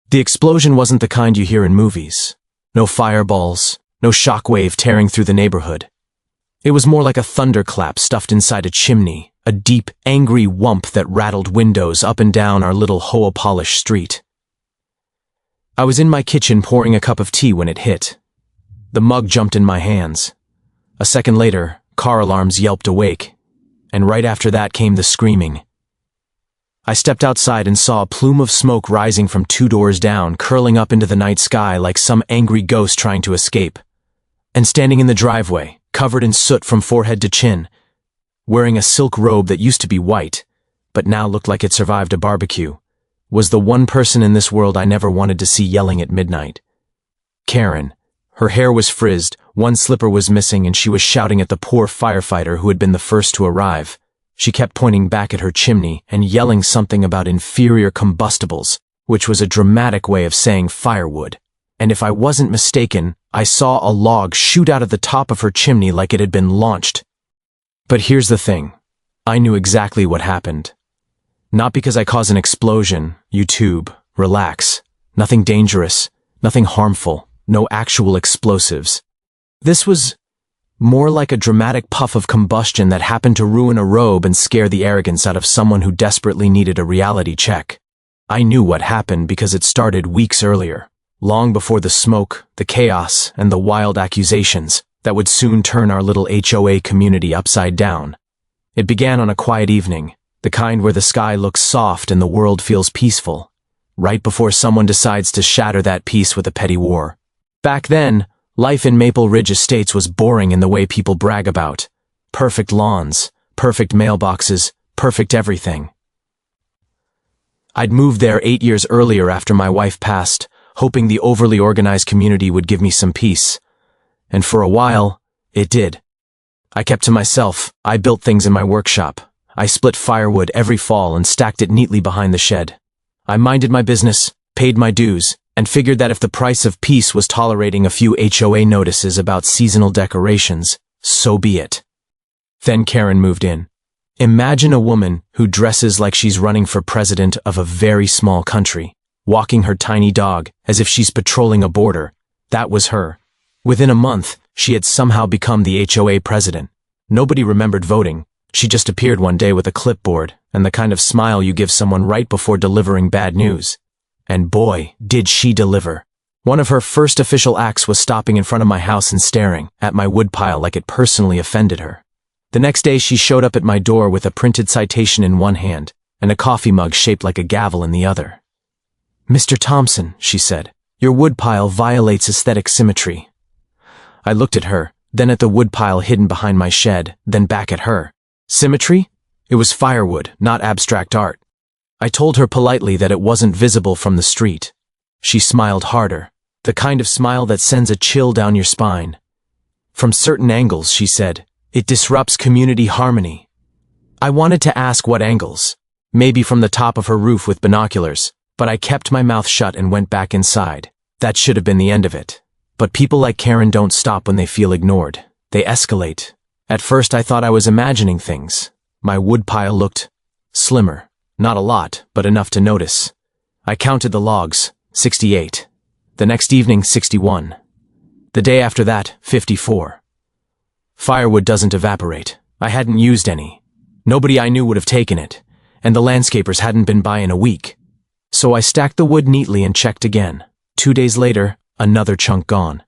The explosion wasn't the kind you hear in movies. No fireballs, no shockwave tearing through the neighborhood. It was more like a thunderclap stuffed inside a chimney, a deep, angry whump that rattled windows up and down our little HOA polished street. I was in my kitchen pouring a cup of tea when it hit. The mug jumped in my hands. A second later, car alarms yelped awake, and right after that came the screaming. I stepped outside and saw a plume of smoke rising from 2 doors down, curling up into the night sky like some angry ghost trying to escape. And standing in the driveway, covered in soot from forehead to chin, wearing a silk robe that used to be white, but now looked like it survived a barbecue, was the one person in this world I never wanted to see yelling at midnight. Karen. Her hair was frizzed, one slipper was missing, and she was shouting at the poor firefighter who had been the first to arrive. She kept pointing back at her chimney and yelling something about inferior combustibles, which was a dramatic way of saying firewood. And if I wasn't mistaken, I saw a log shoot out of the top of her chimney like it had been launched. But here's the thing. I knew exactly what happened. Not because I caused an explosion, YouTube, relax. Nothing dangerous, nothing harmful, no actual explosives. This was more like a dramatic puff of combustion that happened to ruin a robe and scare the arrogance out of someone who desperately needed a reality check. I knew what happened because it started weeks earlier, long before the smoke, the chaos, and the wild accusations that would soon turn our little HOA community upside down. It began on a quiet evening, the kind where the sky looks soft and the world feels peaceful, right before someone decides to shatter that peace with a petty war. Back then, life in Maple Ridge Estates was boring in the way people brag about. Perfect lawns, perfect mailboxes, perfect everything. I'd moved there 8 years earlier after my wife passed, hoping the overly organized community would give me some peace. And for a while, it did. I kept to myself. I built things in my workshop. I split firewood every fall and stacked it neatly behind the shed. I minded my business, paid my dues, and figured that if the price of peace was tolerating a few HOA notices about seasonal decorations, so be it. Then Karen moved in. Imagine a woman who dresses like she's running for president of a very small country, walking her tiny dog as if she's patrolling a border. That was her. Within a month, she had somehow become the HOA president. Nobody remembered voting. She just appeared one day with a clipboard and the kind of smile you give someone right before delivering bad news. And boy, did she deliver. One of her first official acts was stopping in front of my house and staring at my woodpile like it personally offended her. The next day she showed up at my door with a printed citation in one hand and a coffee mug shaped like a gavel in the other. "Mr. Thompson," she said, "your woodpile violates aesthetic symmetry." I looked at her, then at the woodpile hidden behind my shed, then back at her. Symmetry? It was firewood, not abstract art. I told her politely that it wasn't visible from the street. She smiled harder, the kind of smile that sends a chill down your spine. "From certain angles," she said, "it disrupts community harmony." I wanted to ask what angles, maybe from the top of her roof with binoculars, but I kept my mouth shut and went back inside. That should have been the end of it. But people like Karen don't stop when they feel ignored. They escalate. At first I thought I was imagining things. My woodpile looked slimmer. Not a lot, but enough to notice. I counted the logs, 68. The next evening, 61. The day after that, 54. Firewood doesn't evaporate. I hadn't used any. Nobody I knew would have taken it, and the landscapers hadn't been by in a week. So I stacked the wood neatly and checked again. 2 days later, another chunk gone.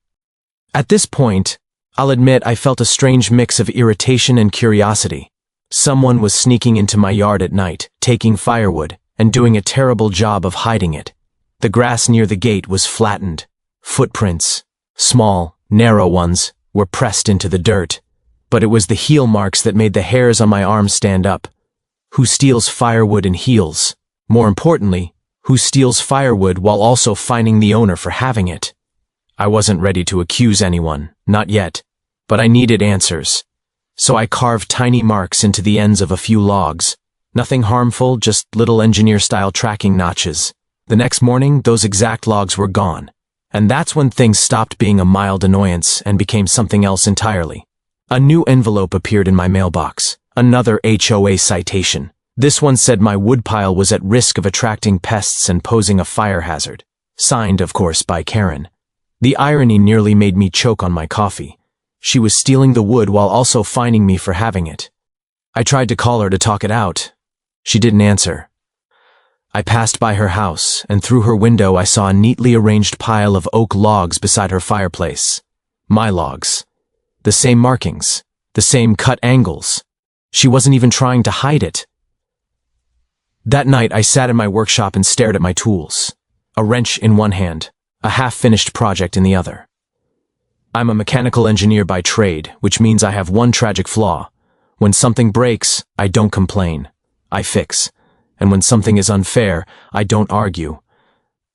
At this point, I'll admit I felt a strange mix of irritation and curiosity. Someone was sneaking into my yard at night, taking firewood, and doing a terrible job of hiding it. The grass near the gate was flattened. Footprints, small, narrow ones, were pressed into the dirt. But it was the heel marks that made the hairs on my arms stand up. Who steals firewood in heels? More importantly, who steals firewood while also fining the owner for having it? I wasn't ready to accuse anyone, not yet, but I needed answers. So I carved tiny marks into the ends of a few logs. Nothing harmful, just little engineer-style tracking notches. The next morning, those exact logs were gone. And that's when things stopped being a mild annoyance and became something else entirely. A new envelope appeared in my mailbox. Another HOA citation. This one said my woodpile was at risk of attracting pests and posing a fire hazard. Signed, of course, by Karen. The irony nearly made me choke on my coffee. She was stealing the wood while also fining me for having it. I tried to call her to talk it out. She didn't answer. I passed by her house, and through her window I saw a neatly arranged pile of oak logs beside her fireplace. My logs. The same markings. The same cut angles. She wasn't even trying to hide it. That night I sat in my workshop and stared at my tools. A wrench in one hand, a half-finished project in the other. I'm a mechanical engineer by trade, which means I have one tragic flaw. When something breaks, I don't complain. I fix. And when something is unfair, I don't argue.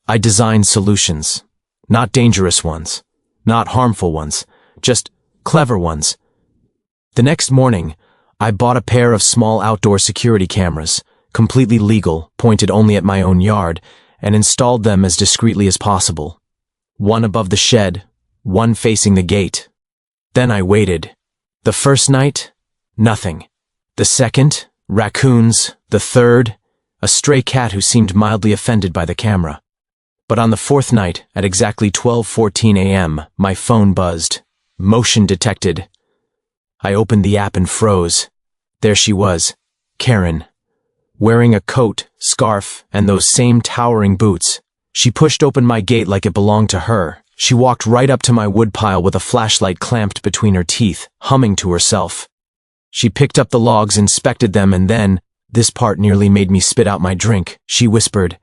I design solutions. Not dangerous ones. Not harmful ones. Just clever ones. The next morning, I bought a pair of small outdoor security cameras, completely legal, pointed only at my own yard, and installed them as discreetly as possible. One above the shed, one facing the gate. Then I waited. The first night, nothing. The second, raccoons. The third, a stray cat who seemed mildly offended by the camera. But on the fourth night, at exactly 12:14 a.m., my phone buzzed. Motion detected. I opened the app and froze. There she was, Karen. Wearing a coat, scarf, and those same towering boots. She pushed open my gate like it belonged to her. She walked right up to my woodpile with a flashlight clamped between her teeth, humming to herself. She picked up the logs, inspected them, and then, this part nearly made me spit out my drink, she whispered,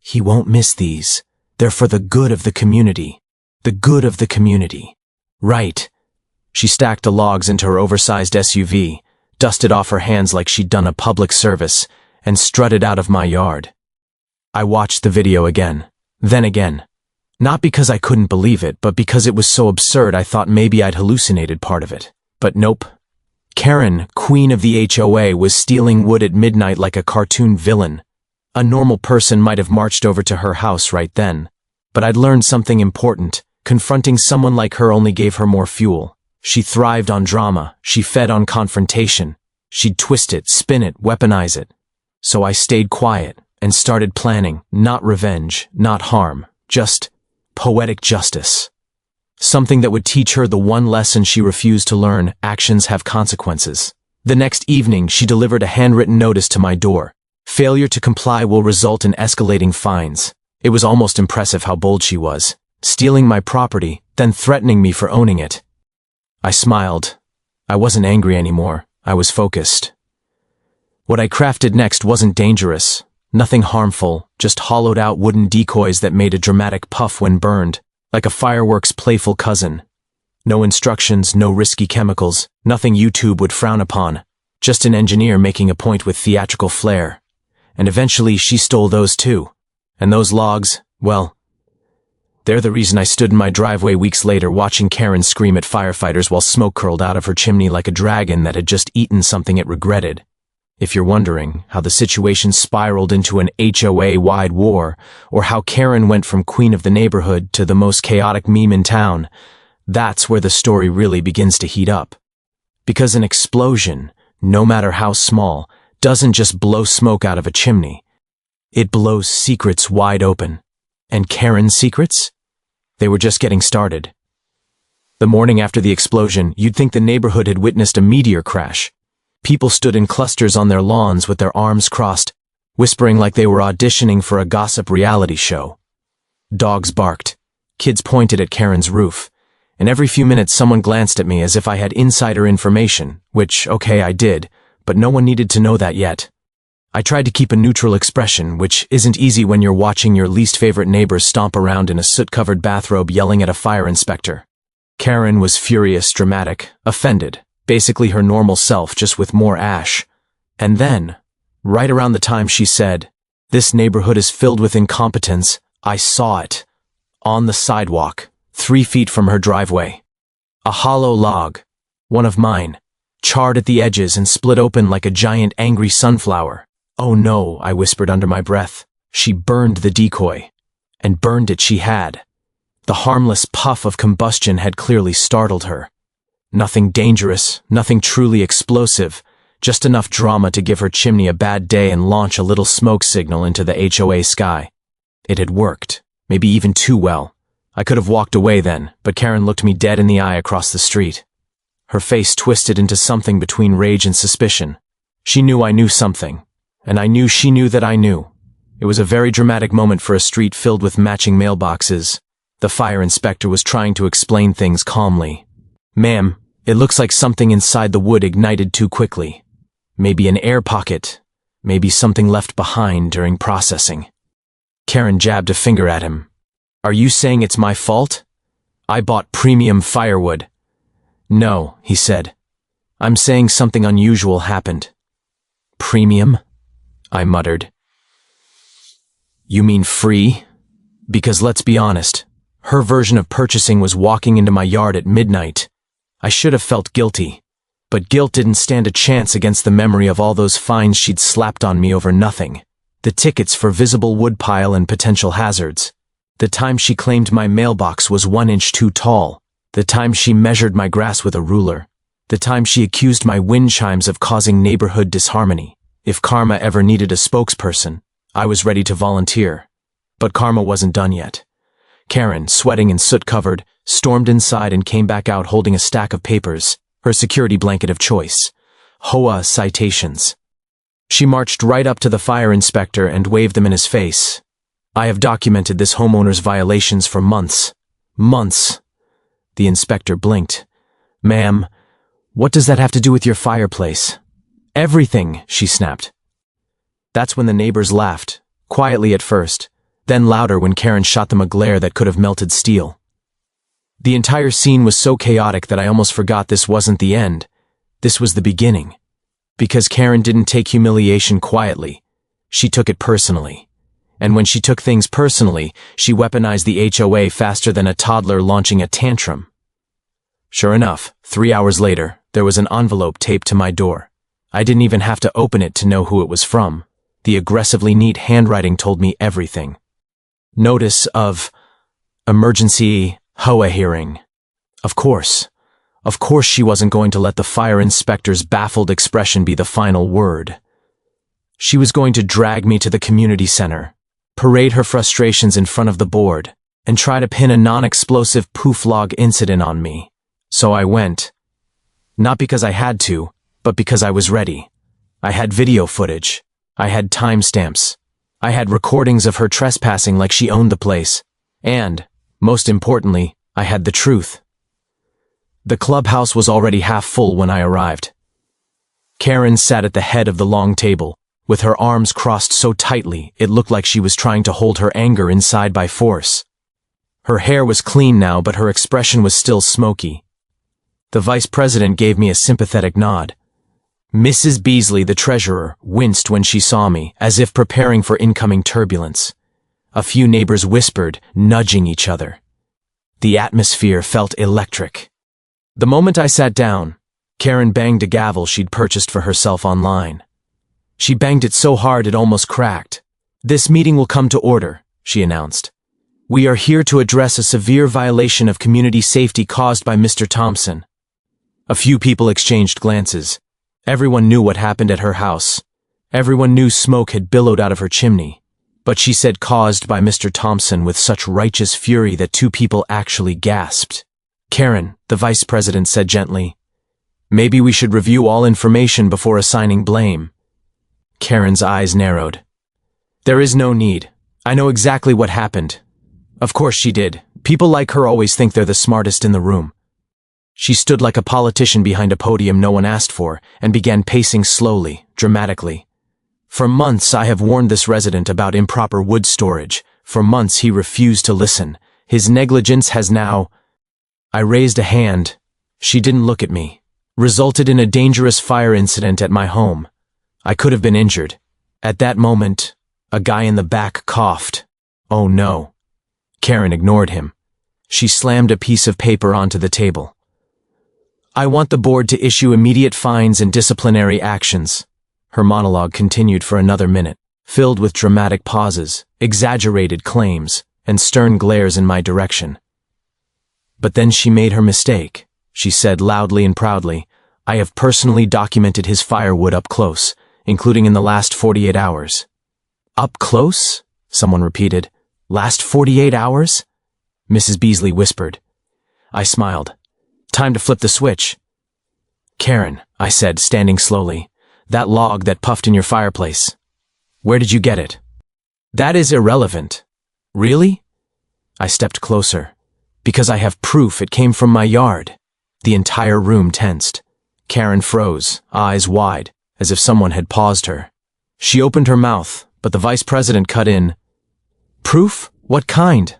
"He won't miss these. They're for the good of the community. The good of the community." Right. She stacked the logs into her oversized SUV, dusted off her hands like she'd done a public service, and strutted out of my yard. I watched the video again, then again. Not because I couldn't believe it, but because it was so absurd I thought maybe I'd hallucinated part of it. But nope. Karen, queen of the HOA, was stealing wood at midnight like a cartoon villain. A normal person might have marched over to her house right then. But I'd learned something important. Confronting someone like her only gave her more fuel. She thrived on drama. She fed on confrontation. She'd twist it, spin it, weaponize it. So I stayed quiet and started planning, not revenge, not harm, just poetic justice. Something that would teach her the one lesson she refused to learn: actions have consequences. The next evening, she delivered a handwritten notice to my door. Failure to comply will result in escalating fines. It was almost impressive how bold she was. Stealing my property, then threatening me for owning it. I smiled. I wasn't angry anymore. I was focused. What I crafted next wasn't dangerous. Nothing harmful, just hollowed-out wooden decoys that made a dramatic puff when burned, like a fireworks' playful cousin. No instructions, no risky chemicals, nothing YouTube would frown upon. Just an engineer making a point with theatrical flair. And eventually she stole those too. And those logs, well, they're the reason I stood in my driveway weeks later watching Karen scream at firefighters while smoke curled out of her chimney like a dragon that had just eaten something it regretted. If you're wondering how the situation spiraled into an HOA-wide war, or how Karen went from queen of the neighborhood to the most chaotic meme in town, that's where the story really begins to heat up. Because an explosion, no matter how small, doesn't just blow smoke out of a chimney. It blows secrets wide open. And Karen's secrets? They were just getting started. The morning after the explosion, you'd think the neighborhood had witnessed a meteor crash. People stood in clusters on their lawns with their arms crossed, whispering like they were auditioning for a gossip reality show. Dogs barked. Kids pointed at Karen's roof. And every few minutes someone glanced at me as if I had insider information, which, okay, I did, but no one needed to know that yet. I tried to keep a neutral expression, which isn't easy when you're watching your least favorite neighbor stomp around in a soot-covered bathrobe yelling at a fire inspector. Karen was furious, dramatic, offended, basically her normal self, just with more ash. And then, right around the time she said, "This neighborhood is filled with incompetence," I saw it. On the sidewalk, 3 feet from her driveway. A hollow log, one of mine, charred at the edges and split open like a giant angry sunflower. "Oh no," I whispered under my breath. She burned the decoy. And burned it she had. The harmless puff of combustion had clearly startled her. Nothing dangerous, nothing truly explosive, just enough drama to give her chimney a bad day and launch a little smoke signal into the HOA sky. It had worked. Maybe even too well. I could have walked away then, but Karen looked me dead in the eye across the street. Her face twisted into something between rage and suspicion. She knew I knew something, and I knew she knew that I knew. It was a very dramatic moment for a street filled with matching mailboxes. The fire inspector was trying to explain things calmly. "Ma'am, it looks like something inside the wood ignited too quickly. Maybe an air pocket. Maybe something left behind during processing." Karen jabbed a finger at him. "Are you saying it's my fault? I bought premium firewood." "No," he said. "I'm saying something unusual happened." "Premium?" I muttered. "You mean free? Because let's be honest, her version of purchasing was walking into my yard at midnight. I should have felt guilty, but guilt didn't stand a chance against the memory of all those fines she'd slapped on me over nothing. The tickets for visible woodpile and potential hazards. The time she claimed my mailbox was 1 inch too tall. The time she measured my grass with a ruler. The time she accused my wind chimes of causing neighborhood disharmony. If karma ever needed a spokesperson, I was ready to volunteer. But karma wasn't done yet. Karen, sweating and soot-covered, stormed inside and came back out holding a stack of papers, her security blanket of choice. HOA citations. She marched right up to the fire inspector and waved them in his face. "I have documented this homeowner's violations for months. Months." The inspector blinked. "Ma'am, what does that have to do with your fireplace?" "Everything," she snapped. That's when the neighbors laughed, quietly at first, then louder when Karen shot them a glare that could have melted steel. The entire scene was so chaotic that I almost forgot this wasn't the end. This was the beginning. Because Karen didn't take humiliation quietly. She took it personally. And when she took things personally, she weaponized the HOA faster than a toddler launching a tantrum. Sure enough, 3 hours later, there was an envelope taped to my door. I didn't even have to open it to know who it was from. The aggressively neat handwriting told me everything. Notice of emergency HOA hearing. Of course she wasn't going to let the fire inspector's baffled expression be the final word. She was going to drag me to the community center, parade her frustrations in front of the board, and try to pin a non-explosive poof log incident on me. So I went. Not because I had to, but because I was ready. I had video footage. I had timestamps. I had recordings of her trespassing like she owned the place. And, most importantly, I had the truth. The clubhouse was already half full when I arrived. Karen sat at the head of the long table, with her arms crossed so tightly it looked like she was trying to hold her anger inside by force. Her hair was clean now, but her expression was still smoky. The vice president gave me a sympathetic nod. Mrs. Beasley, the treasurer, winced when she saw me, as if preparing for incoming turbulence. A few neighbors whispered, nudging each other. The atmosphere felt electric. The moment I sat down, Karen banged a gavel she'd purchased for herself online. She banged it so hard it almost cracked. "This meeting will come to order," she announced. "We are here to address a severe violation of community safety caused by Mr. Thompson." A few people exchanged glances. Everyone knew what happened at her house. Everyone knew smoke had billowed out of her chimney. But she said caused by Mr. Thompson with such righteous fury that 2 people actually gasped. "Karen," the vice president said gently, "maybe we should review all information before assigning blame." Karen's eyes narrowed. "There is no need. I know exactly what happened." Of course she did. People like her always think they're the smartest in the room. She stood like a politician behind a podium no one asked for and began pacing slowly, dramatically. "For months I have warned this resident about improper wood storage. For months he refused to listen. His negligence has now—" I raised a hand. She didn't look at me. "Resulted in a dangerous fire incident at my home. I could have been injured." At that moment, a guy in the back coughed. "Oh no." Karen ignored him. She slammed a piece of paper onto the table. "I want the board to issue immediate fines and disciplinary actions." Her monologue continued for another minute, filled with dramatic pauses, exaggerated claims, and stern glares in my direction. But then she made her mistake. She said loudly and proudly, "I have personally documented his firewood up close, including in the last 48 hours. "Up close?" someone repeated. Last 48 hours? Mrs. Beasley whispered. I smiled. Time to flip the switch. Karen, I said, standing slowly, that log that puffed in your fireplace. Where did you get it? That is irrelevant. Really? I stepped closer. Because I have proof it came from my yard. The entire room tensed. Karen froze, eyes wide, as if someone had paused her. She opened her mouth, but the vice president cut in. Proof? What kind?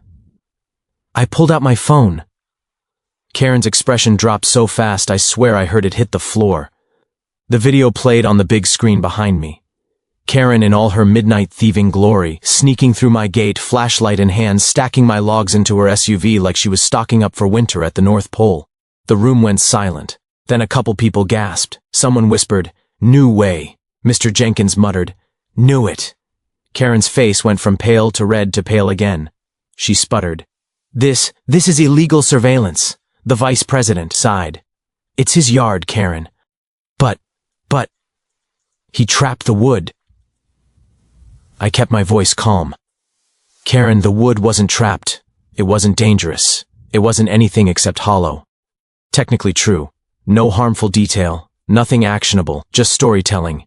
I pulled out my phone. Karen's expression dropped so fast I swear I heard it hit the floor. The video played on the big screen behind me. Karen in all her midnight thieving glory, sneaking through my gate, flashlight in hand, stacking my logs into her SUV like she was stocking up for winter at the North Pole. The room went silent. Then a couple people gasped. Someone whispered, "New way." Mr. Jenkins muttered, "Knew it." Karen's face went from pale to red to pale again. She sputtered, This is illegal surveillance." The vice president sighed. "It's his yard, Karen." But, he trapped the wood. I kept my voice calm. Karen, the wood wasn't trapped. It wasn't dangerous. It wasn't anything except hollow. Technically true. No harmful detail. Nothing actionable. Just storytelling.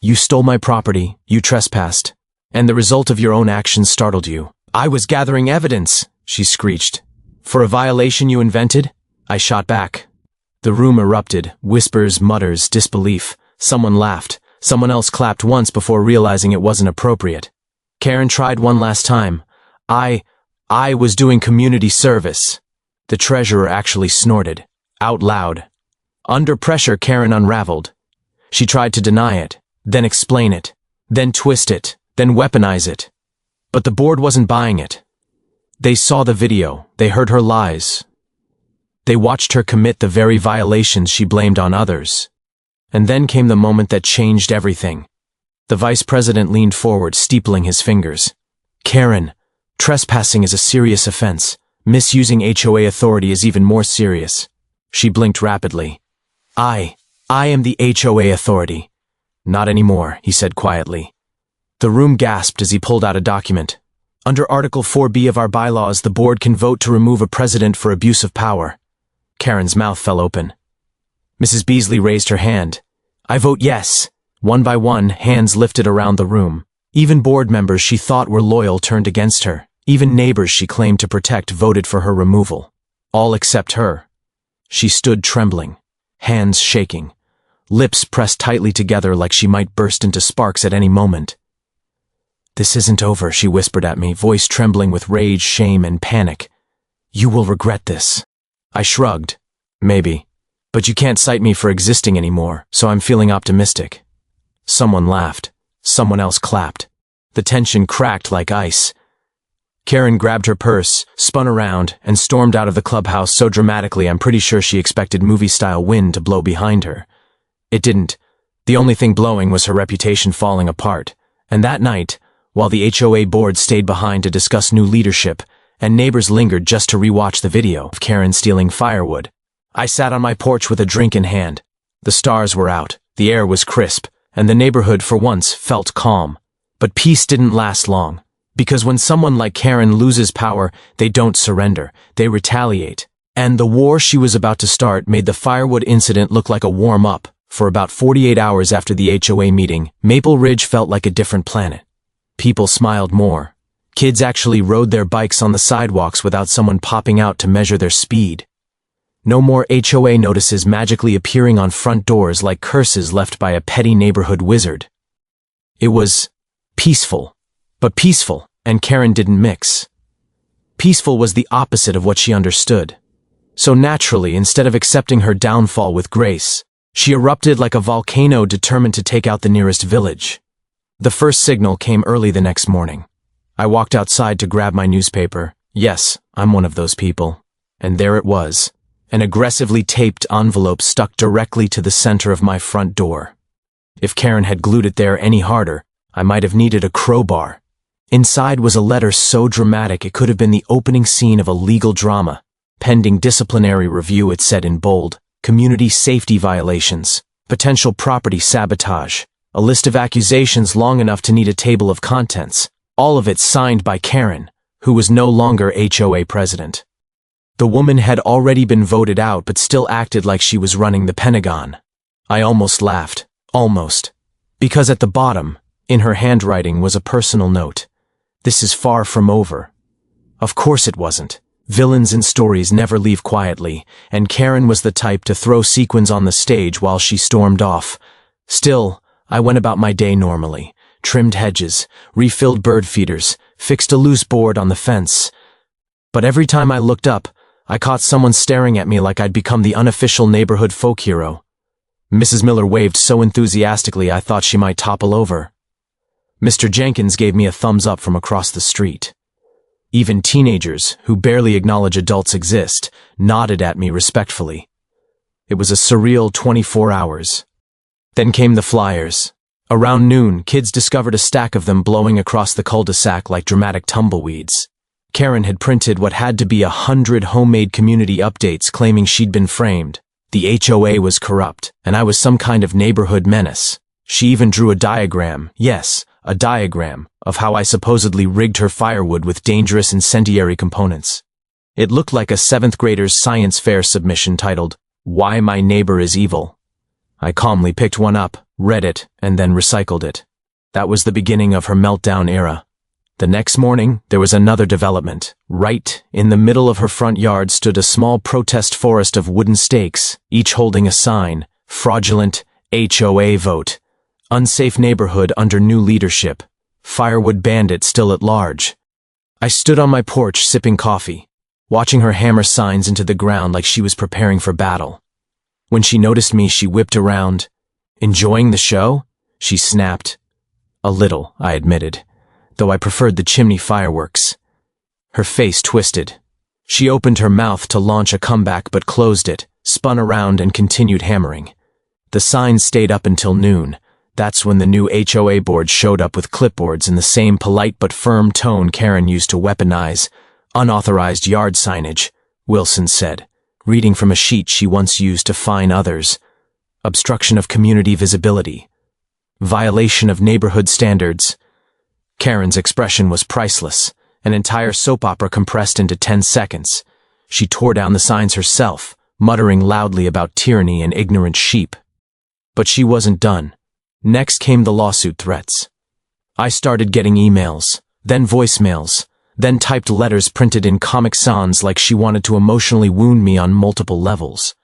You stole my property. You trespassed. And the result of your own actions startled you. I was gathering evidence, she screeched. For a violation you invented? I shot back. The room erupted. Whispers, mutters, disbelief. Someone laughed. Someone else clapped once before realizing it wasn't appropriate. Karen tried one last time. I was doing community service. The treasurer actually snorted. Out loud. Under pressure, Karen unraveled. She tried to deny it, then explain it, then twist it, then weaponize it. But the board wasn't buying it. They saw the video. They heard her lies. They watched her commit the very violations she blamed on others. And then came the moment that changed everything. The vice president leaned forward, steepling his fingers. Karen, trespassing is a serious offense. Misusing HOA authority is even more serious. She blinked rapidly. I am the HOA authority. Not anymore, he said quietly. The room gasped as he pulled out a document. Under Article 4B of our bylaws, the board can vote to remove a president for abuse of power. Karen's mouth fell open. Mrs. Beasley raised her hand. I vote yes. One by one, hands lifted around the room. Even board members she thought were loyal turned against her. Even neighbors she claimed to protect voted for her removal. All except her. She stood trembling, hands shaking, lips pressed tightly together like she might burst into sparks at any moment. This isn't over, she whispered at me, voice trembling with rage, shame, and panic. You will regret this. I shrugged. Maybe. But you can't cite me for existing anymore, so I'm feeling optimistic. Someone laughed. Someone else clapped. The tension cracked like ice. Karen grabbed her purse, spun around, and stormed out of the clubhouse so dramatically I'm pretty sure she expected movie-style wind to blow behind her. It didn't. The only thing blowing was her reputation falling apart. And that night, while the HOA board stayed behind to discuss new leadership, and neighbors lingered just to rewatch the video of Karen stealing firewood, I sat on my porch with a drink in hand. The stars were out, the air was crisp, and the neighborhood for once felt calm. But peace didn't last long. Because when someone like Karen loses power, they don't surrender, they retaliate. And the war she was about to start made the Firewood incident look like a warm-up. For about 48 hours after the HOA meeting, Maple Ridge felt like a different planet. People smiled more. Kids actually rode their bikes on the sidewalks without someone popping out to measure their speed. No more HOA notices magically appearing on front doors like curses left by a petty neighborhood wizard. It was peaceful. But peaceful, and Karen didn't mix. Peaceful was the opposite of what she understood. So naturally, instead of accepting her downfall with grace, she erupted like a volcano determined to take out the nearest village. The first signal came early the next morning. I walked outside to grab my newspaper. Yes, I'm one of those people. And there it was, an aggressively taped envelope stuck directly to the center of my front door. If Karen had glued it there any harder, I might have needed a crowbar. Inside was a letter so dramatic it could have been the opening scene of a legal drama. Pending disciplinary review, it said in bold. Community safety violations. Potential property sabotage. A list of accusations long enough to need a table of contents. All of it signed by Karen. who was no longer HOA president. The woman had already been voted out but still acted like she was running the Pentagon. I almost laughed. Almost. Because at the bottom, in her handwriting, was a personal note. "This is far from over." Of course it wasn't. Villains in stories never leave quietly, and Karen was the type to throw sequins on the stage while she stormed off. Still, I went about my day normally, trimmed hedges, refilled bird feeders, fixed a loose board on the fence. But every time I looked up, I caught someone staring at me like I'd become the unofficial neighborhood folk hero. Mrs. Miller waved so enthusiastically I thought she might topple over. Mr. Jenkins gave me a thumbs up from across the street. Even teenagers, who barely acknowledge adults exist, nodded at me respectfully. It was a surreal 24 hours. Then came the flyers. Around noon, kids discovered a stack of them blowing across the cul-de-sac like dramatic tumbleweeds. Karen had printed what had to be 100 homemade community updates claiming she'd been framed. The HOA was corrupt, and I was some kind of neighborhood menace. She even drew a diagram, yes, a diagram, of how I supposedly rigged her firewood with dangerous incendiary components. It looked like a 7th grader's science fair submission titled, "Why My Neighbor is Evil." I calmly picked one up, read it, and then recycled it. That was the beginning of her meltdown era. The next morning, there was another development. Right in the middle of her front yard stood a small protest forest of wooden stakes, each holding a sign, "Fraudulent HOA vote. Unsafe neighborhood under new leadership. Firewood bandit still at large." I stood on my porch sipping coffee, watching her hammer signs into the ground like she was preparing for battle. When she noticed me, she whipped around. "Enjoying the show?" she snapped. "A little," I admitted, though I preferred the chimney fireworks. Her face twisted. She opened her mouth to launch a comeback but closed it, spun around and continued hammering. The signs stayed up until noon. That's when the new HOA board showed up with clipboards in the same polite but firm tone Karen used to weaponize. "Unauthorized yard signage," Wilson said, reading from a sheet she once used to fine others. "Obstruction of community visibility. Violation of neighborhood standards." Karen's expression was priceless, an entire soap opera compressed into 10 seconds. She tore down the signs herself, muttering loudly about tyranny and ignorant sheep. But she wasn't done. Next came the lawsuit threats. I started getting emails, then voicemails, then typed letters printed in Comic Sans like she wanted to emotionally wound me on multiple levels.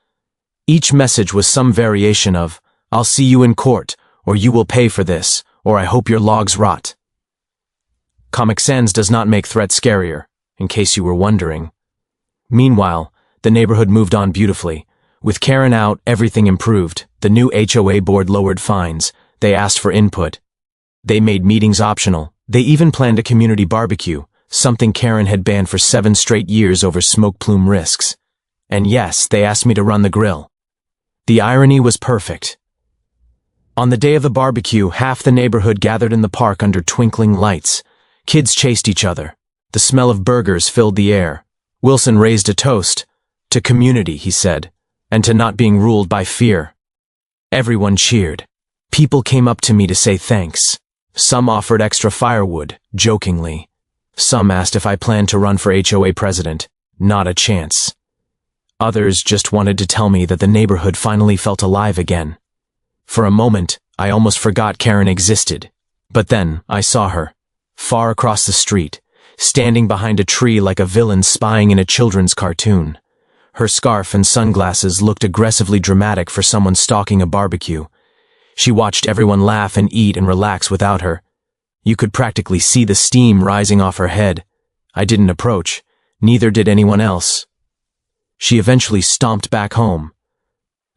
Each message was some variation of, "I'll see you in court," or "You will pay for this," or "I hope your logs rot." Comic Sans does not make threats scarier, in case you were wondering. Meanwhile, the neighborhood moved on beautifully. With Karen out, everything improved. The new HOA board lowered fines. They asked for input. They made meetings optional. They even planned a community barbecue, something Karen had banned for 7 straight years over smoke plume risks. And yes, they asked me to run the grill. The irony was perfect. On the day of the barbecue, half the neighborhood gathered in the park under twinkling lights. Kids chased each other. The smell of burgers filled the air. Wilson raised a toast. "To community," he said, "and to not being ruled by fear." Everyone cheered. People came up to me to say thanks. Some offered extra firewood, jokingly. Some asked if I planned to run for HOA president. Not a chance. Others just wanted to tell me that the neighborhood finally felt alive again. For a moment, I almost forgot Karen existed. But then, I saw her, far across the street, standing behind a tree like a villain spying in a children's cartoon. Her scarf and sunglasses looked aggressively dramatic for someone stalking a barbecue. She watched everyone laugh and eat and relax without her. You could practically see the steam rising off her head. I didn't approach. Neither did anyone else. She eventually stomped back home.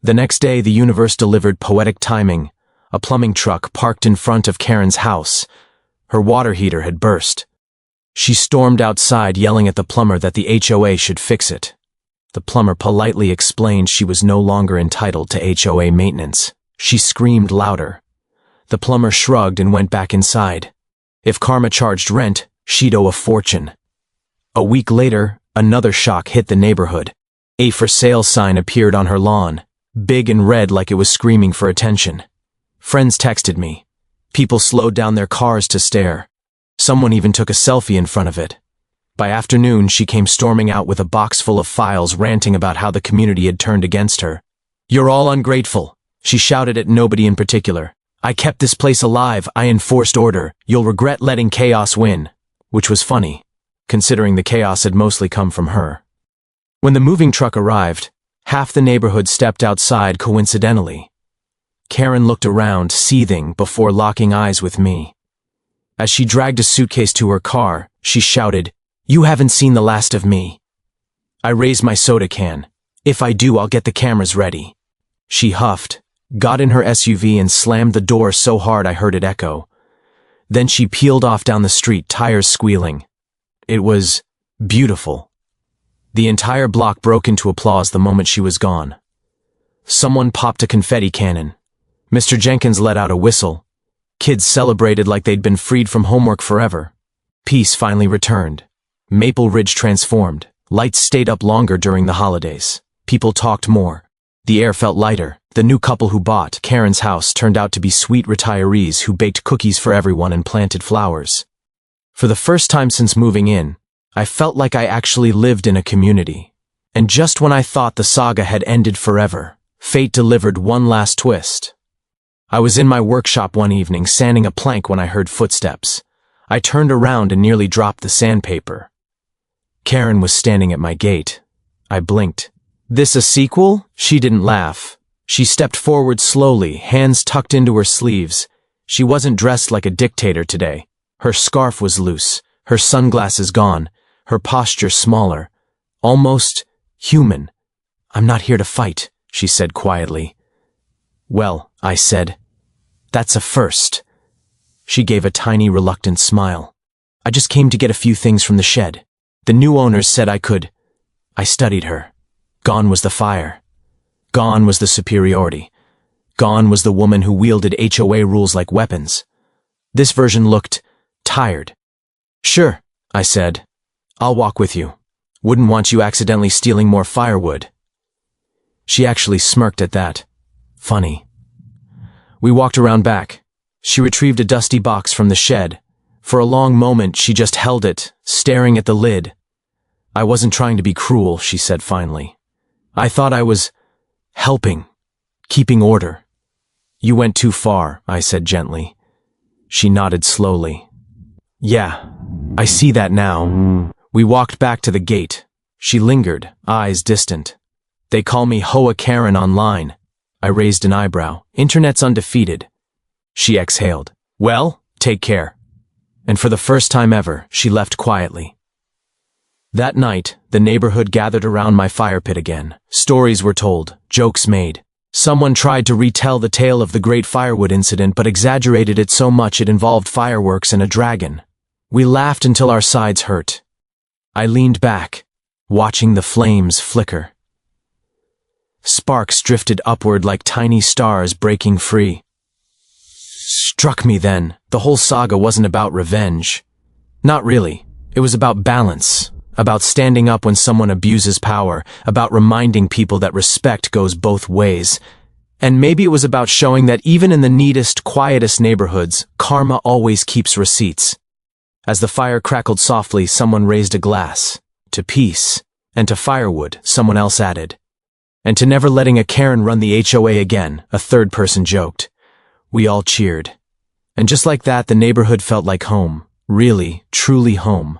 The next day, the universe delivered poetic timing. A plumbing truck parked in front of Karen's house. Her water heater had burst. She stormed outside yelling at the plumber that the HOA should fix it. The plumber politely explained she was no longer entitled to HOA maintenance. She screamed louder. The plumber shrugged and went back inside. If karma charged rent, she'd owe a fortune. A week later, another shock hit the neighborhood. A for sale sign appeared on her lawn, big and red like it was screaming for attention. Friends texted me. People slowed down their cars to stare. Someone even took a selfie in front of it. By afternoon, she came storming out with a box full of files ranting about how the community had turned against her. "You're all ungrateful," she shouted at nobody in particular. "I kept this place alive, I enforced order. You'll regret letting chaos win." Which was funny, considering the chaos had mostly come from her. When the moving truck arrived, half the neighborhood stepped outside coincidentally. Karen looked around, seething, before locking eyes with me. As she dragged a suitcase to her car, she shouted, "You haven't seen the last of me." I raised my soda can. "If I do, I'll get the cameras ready." She huffed, got in her SUV and slammed the door so hard I heard it echo. Then she peeled off down the street, tires squealing. It was beautiful. The entire block broke into applause the moment she was gone. Someone popped a confetti cannon. Mr. Jenkins let out a whistle. Kids celebrated like they'd been freed from homework forever. Peace finally returned. Maple Ridge transformed. Lights stayed up longer during the holidays. People talked more. The air felt lighter. The new couple who bought Karen's house turned out to be sweet retirees who baked cookies for everyone and planted flowers. For the first time since moving in, I felt like I actually lived in a community. And just when I thought the saga had ended forever, fate delivered one last twist. I was in my workshop one evening sanding a plank when I heard footsteps. I turned around and nearly dropped the sandpaper. Karen was standing at my gate. I blinked. "This a sequel?" She didn't laugh. She stepped forward slowly, hands tucked into her sleeves. She wasn't dressed like a dictator today. Her scarf was loose, her sunglasses gone, her posture smaller, almost human. "I'm not here to fight," she said quietly. "Well," I said, "that's a first." She gave a tiny, reluctant smile. "I just came to get a few things from the shed. The new owners said I could." I studied her. Gone was the fire. Gone was the superiority. Gone was the woman who wielded HOA rules like weapons. This version looked tired. "Sure," I said. "I'll walk with you. Wouldn't want you accidentally stealing more firewood." She actually smirked at that. Funny. We walked around back. She retrieved a dusty box from the shed. For a long moment, she just held it, staring at the lid. "I wasn't trying to be cruel," she said finally. "I thought I was helping, keeping order." "You went too far," I said gently. She nodded slowly. "Yeah, I see that now." We walked back to the gate. She lingered, eyes distant. "They call me HOA Karen online." I raised an eyebrow. "Internet's undefeated." She exhaled. "Well, take care." And for the first time ever, she left quietly. That night, the neighborhood gathered around my fire pit again. Stories were told, jokes made. Someone tried to retell the tale of the Great Firewood incident but exaggerated it so much it involved fireworks and a dragon. We laughed until our sides hurt. I leaned back, watching the flames flicker. Sparks drifted upward like tiny stars breaking free. Struck me then, the whole saga wasn't about revenge. Not really. It was about balance. About standing up when someone abuses power, about reminding people that respect goes both ways. And maybe it was about showing that even in the neatest, quietest neighborhoods, karma always keeps receipts. As the fire crackled softly, someone raised a glass. To peace. And to firewood, someone else added. And to never letting a Karen run the HOA again, a third person joked. We all cheered. And just like that, the neighborhood felt like home. Really, truly home.